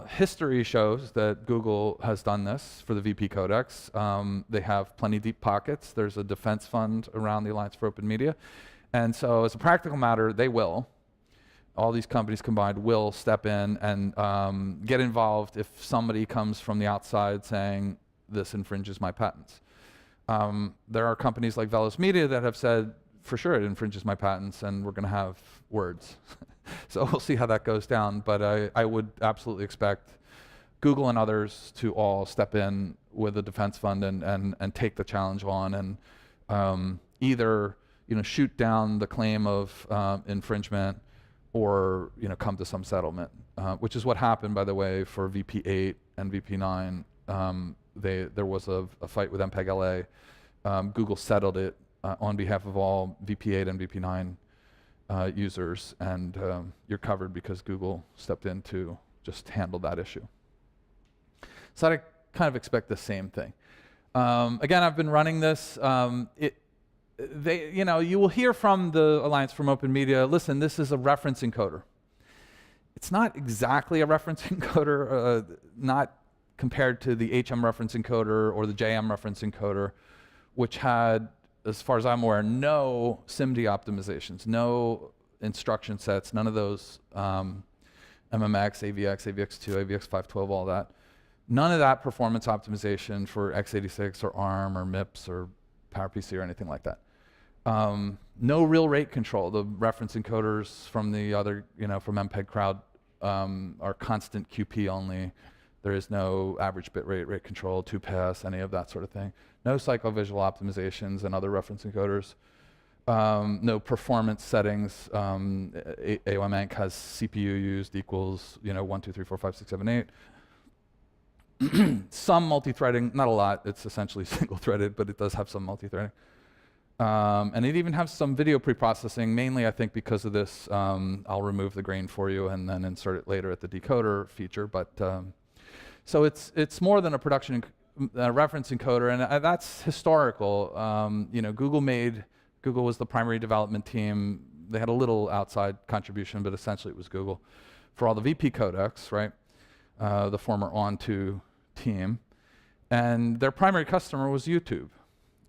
History shows that Google has done this for the VP Codex. They have plenty deep pockets. There's a defense fund around the Alliance for Open Media, and so as a practical matter, they will. All these companies combined will step in and get involved if somebody comes from the outside saying, this infringes my patents. There are companies like Velos Media that have said, for sure it infringes my patents, and we're going to have words. So we'll see how that goes down, but I would absolutely expect Google and others to all step in with a defense fund and take the challenge on and either shoot down the claim of infringement or come to some settlement, which is what happened, by the way, for VP8 and VP9. There was a fight with MPEG-LA. Google settled it on behalf of all VP8 and VP9 users, and you're covered because Google stepped in to just handle that issue. So I kind of expect the same thing. Again, I've been running this. You will hear from the Alliance for Open Media, listen, this is a reference encoder. It's not exactly a reference encoder, not compared to the HM reference encoder or the JM reference encoder, which had, as far as I'm aware, no SIMD optimizations, no instruction sets, none of those MMX, AVX, AVX2, AVX512, all that. None of that performance optimization for x86 or ARM or MIPS or PowerPC or anything like that. No real rate control. The reference encoders from the other, from MPEG crowd are constant QP only. There is no average bit rate control, 2-pass, any of that sort of thing. No psychovisual optimizations and other reference encoders. no performance settings. AOM-Enc has CPU used equals 1, 2, 3, 4, 5, 6, 7, 8. Some multi-threading, not a lot. It's essentially single-threaded, but it does have some multi-threading. And it even has some video pre-processing, mainly I think because of this. I'll remove the grain for you and then insert it later at the decoder feature. But so it's more than a production reference encoder, and that's historical. Google was the primary development team. They had a little outside contribution, but essentially it was Google for all the VP codecs, right? The former On2 team, and their primary customer was YouTube.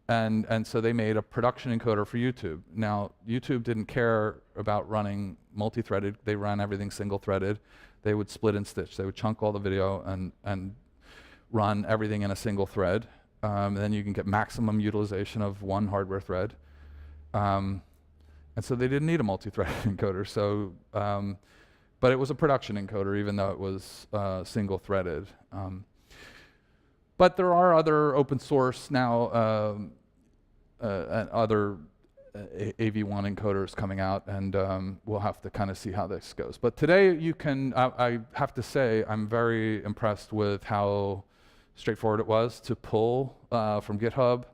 And so they made a production encoder for YouTube. Now, YouTube didn't care about running multi-threaded. They ran everything single-threaded. They would split and stitch. They would chunk all the video and run everything in a single thread. And then you can get maximum utilization of one hardware thread. And so they didn't need a multi-threaded encoder. So, but it was a production encoder, even though it was single-threaded. But there are other open source now, and other AV1 encoders coming out, and we'll have to kind of see how this goes. But today you can, I have to say, I'm very impressed with how straightforward it was to pull from GitHub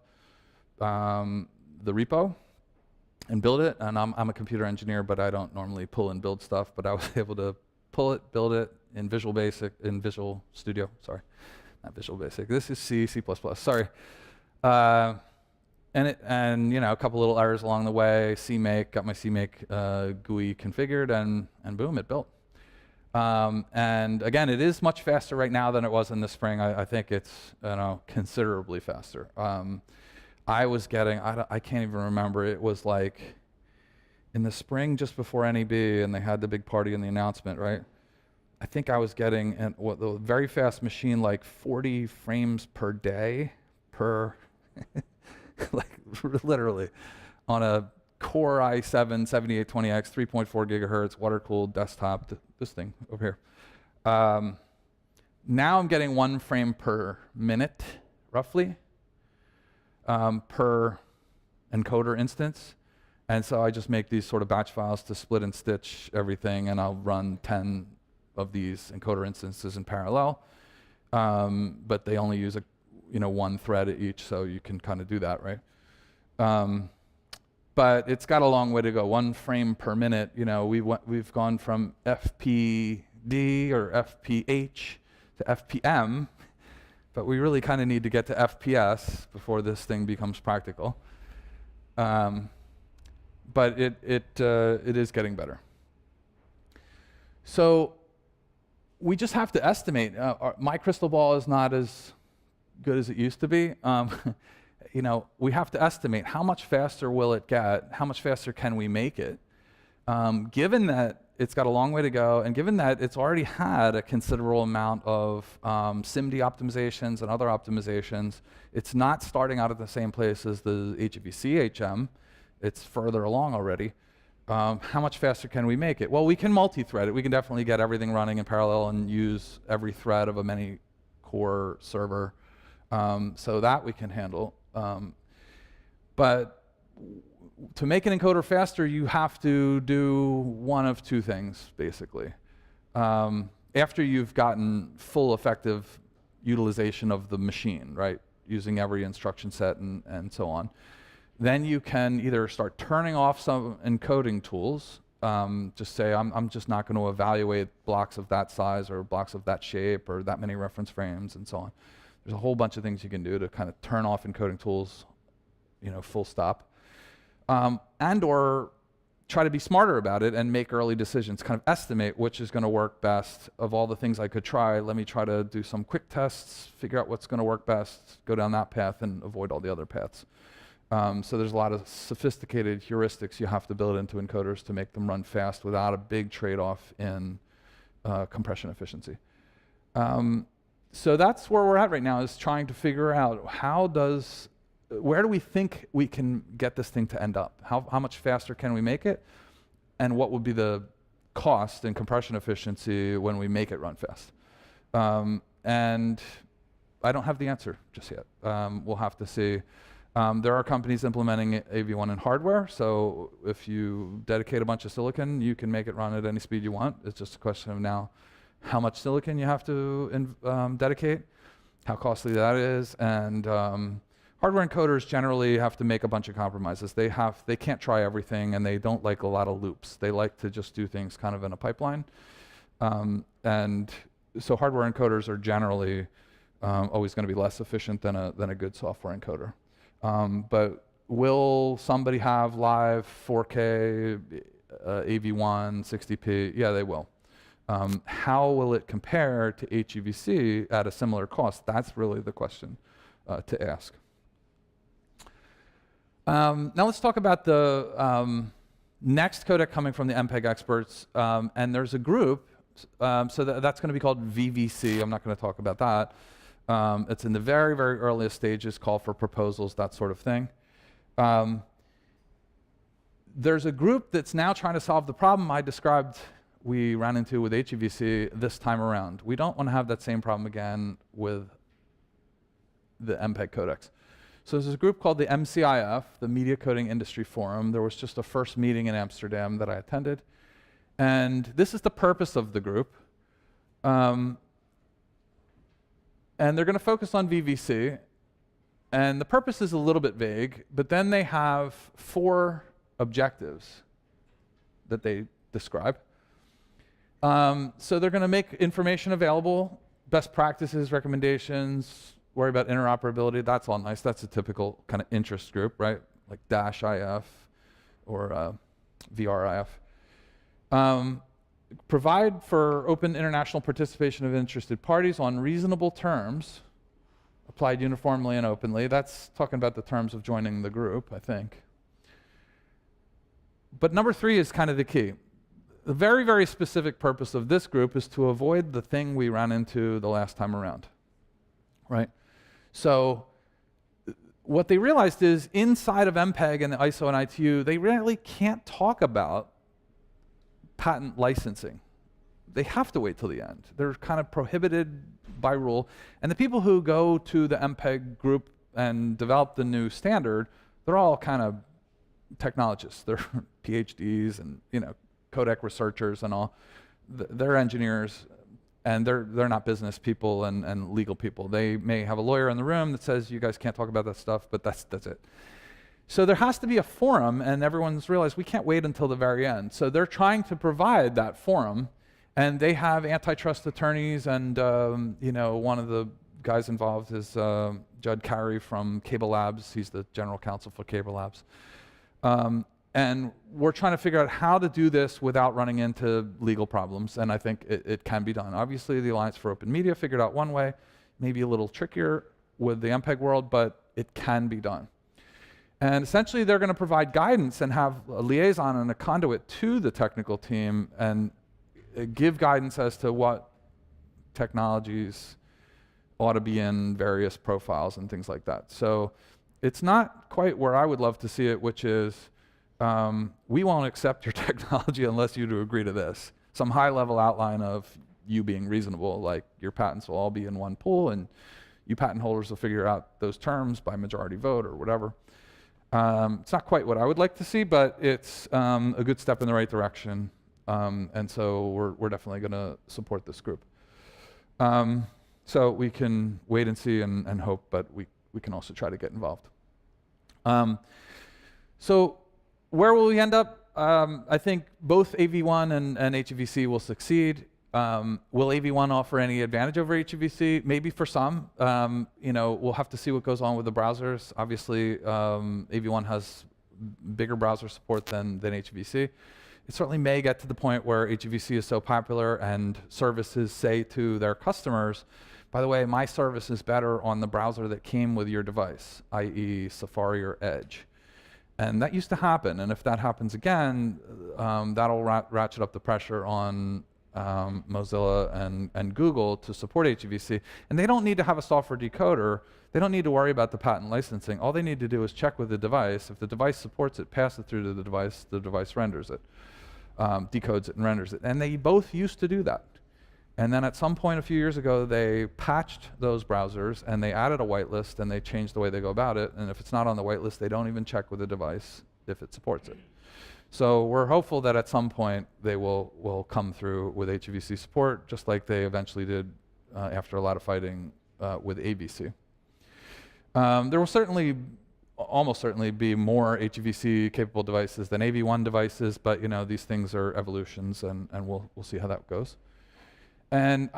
the repo and build it. And I'm a computer engineer, but I don't normally pull and build stuff, but I was able to pull it, build it in Visual Studio, sorry. Not Visual Basic. This is C, C++. Sorry, and a couple little errors along the way. CMake, got my CMake GUI configured, and boom, it built. And again, it is much faster right now than it was in the spring. I think it's considerably faster. I was getting, I can't even remember. It was like in the spring, just before NEB, and they had the big party and the announcement, right? I think I was getting a very fast machine, like 40 frames per day like literally, on a Core i7 7820X, 3.4 gigahertz, water-cooled desktop, this thing over here. Now I'm getting 1 frame per minute, roughly, per encoder instance. And so I just make these sort of batch files to split and stitch everything, and I'll run 10 of these encoder instances in parallel, but they only use one thread each, so you can kind of do that, right? But it's got a long way to go. 1 frame per minute. We've gone from FPD or FPH to FPM, but we really kind of need to get to FPS before this thing becomes practical. But it is getting better. So we just have to estimate. My crystal ball is not as good as it used to be. We have to estimate how much faster will it get, how much faster can we make it, given that it's got a long way to go, and given that it's already had a considerable amount of SIMD optimizations and other optimizations. It's not starting out at the same place as the HEVC HM. It's further along already. How much faster can we make it? Well, we can multi-thread it. We can definitely get everything running in parallel and use every thread of a many-core server. So that we can handle. But to make an encoder faster, you have to do one of two things, basically. After you've gotten full effective utilization of the machine, right, using every instruction set and so on, then you can either start turning off some encoding tools, just say, I'm just not going to evaluate blocks of that size or blocks of that shape or that many reference frames and so on. There's a whole bunch of things you can do to kind of turn off encoding tools, full stop. And or try to be smarter about it and make early decisions, kind of estimate which is going to work best. Of all the things I could try, let me try to do some quick tests, figure out what's going to work best, go down that path and avoid all the other paths. So there's a lot of sophisticated heuristics you have to build into encoders to make them run fast without a big trade-off in compression efficiency. So that's where we're at right now, is trying to figure out where do we think we can get this thing to end up? How much faster can we make it? And what would be the cost and compression efficiency when we make it run fast? And I don't have the answer just yet. We'll have to see. There are companies implementing AV1 in hardware, so if you dedicate a bunch of silicon, you can make it run at any speed you want. It's just a question of now how much silicon you have to dedicate, how costly that is, and hardware encoders generally have to make a bunch of compromises. They can't try everything, and they don't like a lot of loops. They like to just do things kind of in a pipeline. And so hardware encoders are generally always going to be less efficient than a good software encoder. But will somebody have live 4K, AV1, 60p? Yeah, they will. How will it compare to HEVC at a similar cost? That's really the question to ask. Now let's talk about the next codec coming from the MPEG experts. And there's a group, so that's going to be called VVC. I'm not going to talk about that. It's in the very, very earliest stages, call for proposals, that sort of thing. There's a group that's now trying to solve the problem I described we ran into with HEVC this time around. We don't want to have that same problem again with the MPEG codecs. So there's a group called the MCIF, the Media Coding Industry Forum. There was just a first meeting in Amsterdam that I attended. And this is the purpose of the group. And they're going to focus on VVC. And the purpose is a little bit vague, but then they have 4 objectives that they describe. So they're going to make information available, best practices, recommendations, worry about interoperability. That's all nice. That's a typical kind of interest group, right? Like DASH-IF or VRIF. Provide for open international participation of interested parties on reasonable terms, applied uniformly and openly. That's talking about the terms of joining the group, I think. But number 3 is kind of the key. The very, very specific purpose of this group is to avoid the thing we ran into the last time around, right? So what they realized is inside of MPEG and the ISO and ITU, they really can't talk about patent licensing. They have to wait till the end. They're kind of prohibited by rule. And the people who go to the MPEG group and develop the new standard, they're all kind of technologists. They're PhDs and codec researchers and all. They're engineers, and they're not business people and legal people. They may have a lawyer in the room that says you guys can't talk about that stuff, but that's it. So there has to be a forum, and everyone's realized we can't wait until the very end. So they're trying to provide that forum, and they have antitrust attorneys, and one of the guys involved is Judd Carey from Cable Labs. He's the general counsel for Cable Labs. And we're trying to figure out how to do this without running into legal problems, and I think it can be done. Obviously, the Alliance for Open Media figured out one way, maybe a little trickier with the MPEG world, but it can be done. And essentially, they're going to provide guidance and have a liaison and a conduit to the technical team and give guidance as to what technologies ought to be in various profiles and things like that. So it's not quite where I would love to see it, which is we won't accept your technology unless you do agree to this. Some high-level outline of you being reasonable, like your patents will all be in one pool, and you patent holders will figure out those terms by majority vote or whatever. It's not quite what I would like to see, but it's a good step in the right direction, and so we're definitely going to support this group. So we can wait and see and hope, but we can also try to get involved. So where will we end up? I think both AV1 and HEVC will succeed. Will AV1 offer any advantage over HEVC? Maybe for some. We'll have to see what goes on with the browsers. Obviously, AV1 has bigger browser support than HEVC. It certainly may get to the point where HEVC is so popular and services say to their customers, by the way, my service is better on the browser that came with your device, i.e. Safari or Edge. And that used to happen, and if that happens again, that'll ratchet up the pressure on Mozilla and Google to support HEVC. And they don't need to have a software decoder. They don't need to worry about the patent licensing. All they need to do is check with the device. If the device supports it, pass it through to the device renders it, decodes it and renders it. And they both used to do that. And then at some point a few years ago, they patched those browsers and they added a whitelist and they changed the way they go about it. And if it's not on the whitelist, they don't even check with the device if it supports it. So we're hopeful that at some point they will come through with HEVC support, just like they eventually did after a lot of fighting with AVC. There will almost certainly be more HEVC capable devices than AV1 devices, but these things are evolutions, and we'll see how that goes. And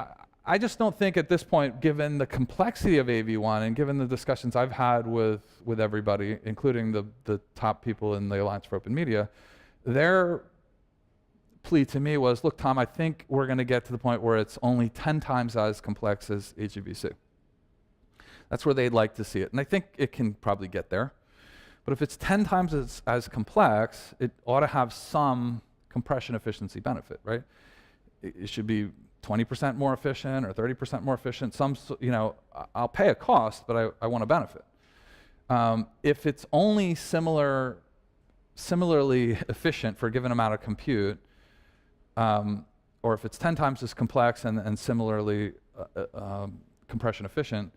I just don't think at this point, given the complexity of AV1 and given the discussions I've had with everybody, including the top people in the Alliance for Open Media, their plea to me was, look, Tom, I think we're going to get to the point where it's only 10 times as complex as HEVC. That's where they'd like to see it. And I think it can probably get there. But if it's 10 times as complex, it ought to have some compression efficiency benefit, right? It should be 20% more efficient or 30% more efficient. I'll pay a cost, but I want a benefit. If it's only similarly efficient for a given amount of compute, or if it's 10 times as complex and similarly compression efficient,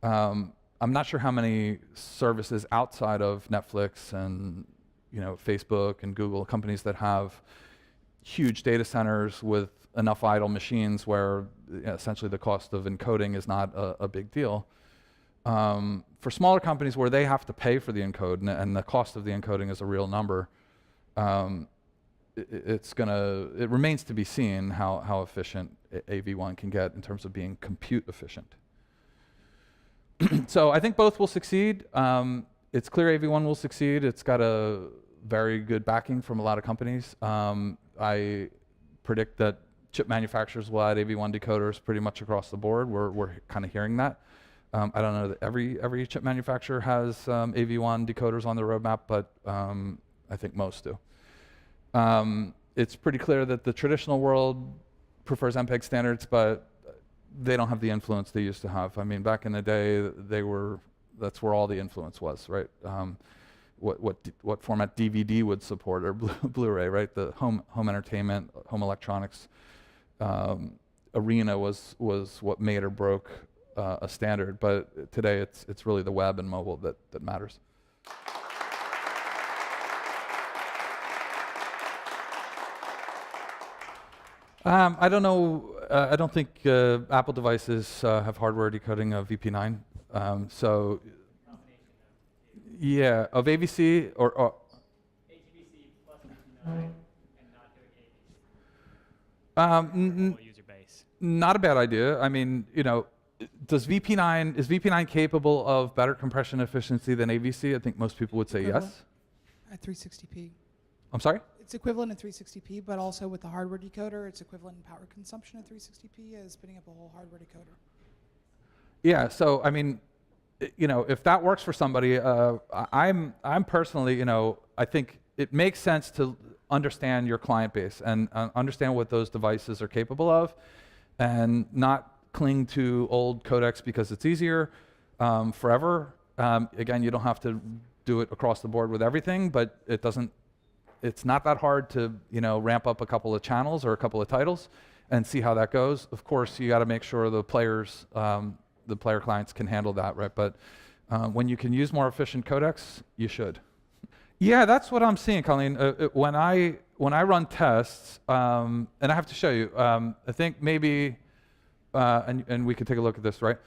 I'm not sure how many services outside of Netflix and Facebook and Google, companies that have huge data centers with enough idle machines where essentially the cost of encoding is not a big deal. For smaller companies where they have to pay for the encode and the cost of the encoding is a real number, it remains to be seen how efficient AV1 can get in terms of being compute efficient. So I think both will succeed. It's clear AV1 will succeed. It's got a very good backing from a lot of companies. I predict that chip manufacturers will add AV1 decoders pretty much across the board. We're kind of hearing that. I don't know that every chip manufacturer has AV1 decoders on their roadmap, but I think most do. It's pretty clear that the traditional world prefers MPEG standards, but they don't have the influence they used to have. I mean, back in the day, that's where all the influence was, right? What format DVD would support or Blu-ray, right? The home entertainment, home electronics arena was what made or broke a standard. But today, it's really the web and mobile that matters. I don't know. I don't think Apple devices have hardware decoding of VP9. Yeah, of AVC or HEVC plus VP9 and not doing AVC. User base. Not a bad idea. I mean, is VP9 capable of better compression efficiency than AVC? I think most people would say yes. At 360p. I'm sorry? It's equivalent at 360p, but also with the hardware decoder, it's equivalent in power consumption at 360p as spinning up a whole hardware decoder. Yeah, so I mean, if that works for somebody, I'm personally, I think it makes sense to understand your client base and understand what those devices are capable of, and not cling to old codecs because it's easier forever. Again, you don't have to do it across the board with everything, but it's not that hard to ramp up a couple of channels or a couple of titles and see how that goes. Of course, you got to make sure the player clients can handle that, right? But when you can use more efficient codecs, you should. Yeah, that's what I'm seeing, Colleen. When I run tests, and I have to show you, I think maybe, and we could take a look at this, right?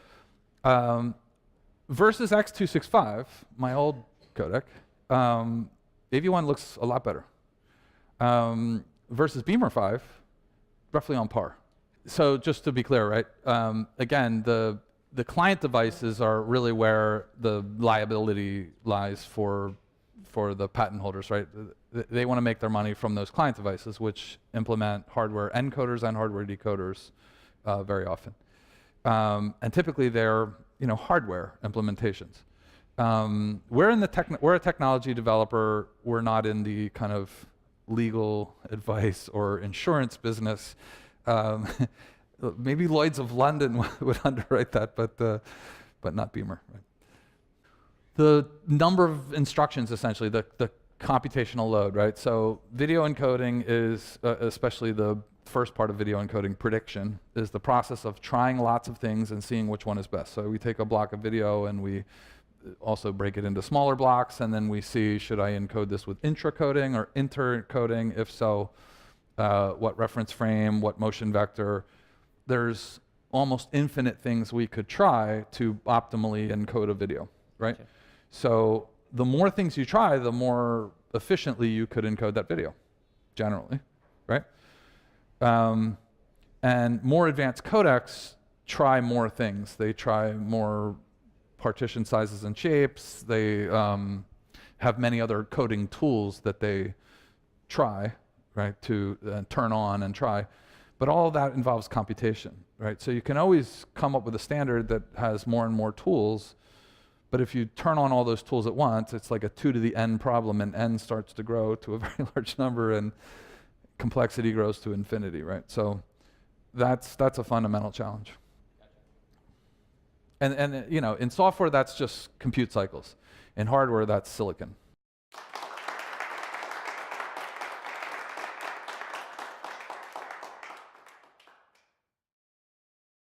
Versus X265, my old codec, AV1 looks a lot better. Versus Beamer 5, roughly on par. So just to be clear, right? Again, the client devices are really where the liability lies for the patent holders, right? They want to make their money from those client devices, which implement hardware encoders and hardware decoders very often. And typically they're hardware implementations. We're a technology developer. We're not in the kind of legal advice or insurance business. Maybe Lloyd's of London would underwrite that, but not Beamer. Right? The number of instructions, essentially, the computational load, right? So video encoding is, especially the first part of video encoding, prediction, is the process of trying lots of things and seeing which one is best. So we take a block of video and we also break it into smaller blocks, and then we see, should I encode this with intra-coding or inter-coding? If so, what reference frame, what motion vector? There's almost infinite things we could try to optimally encode a video, right? Okay. So the more things you try, the more efficiently you could encode that video, generally, right? And more advanced codecs try more things. They try more partition sizes and shapes. They have many other coding tools that they try, right, to turn on and try. But all of that involves computation, right? So you can always come up with a standard that has more and more tools, but if you turn on all those tools at once, it's like a 2 to the n problem, and n starts to grow to a very large number, and complexity grows to infinity, right? So that's a fundamental challenge. And you know, in software, that's just compute cycles. In hardware, that's silicon.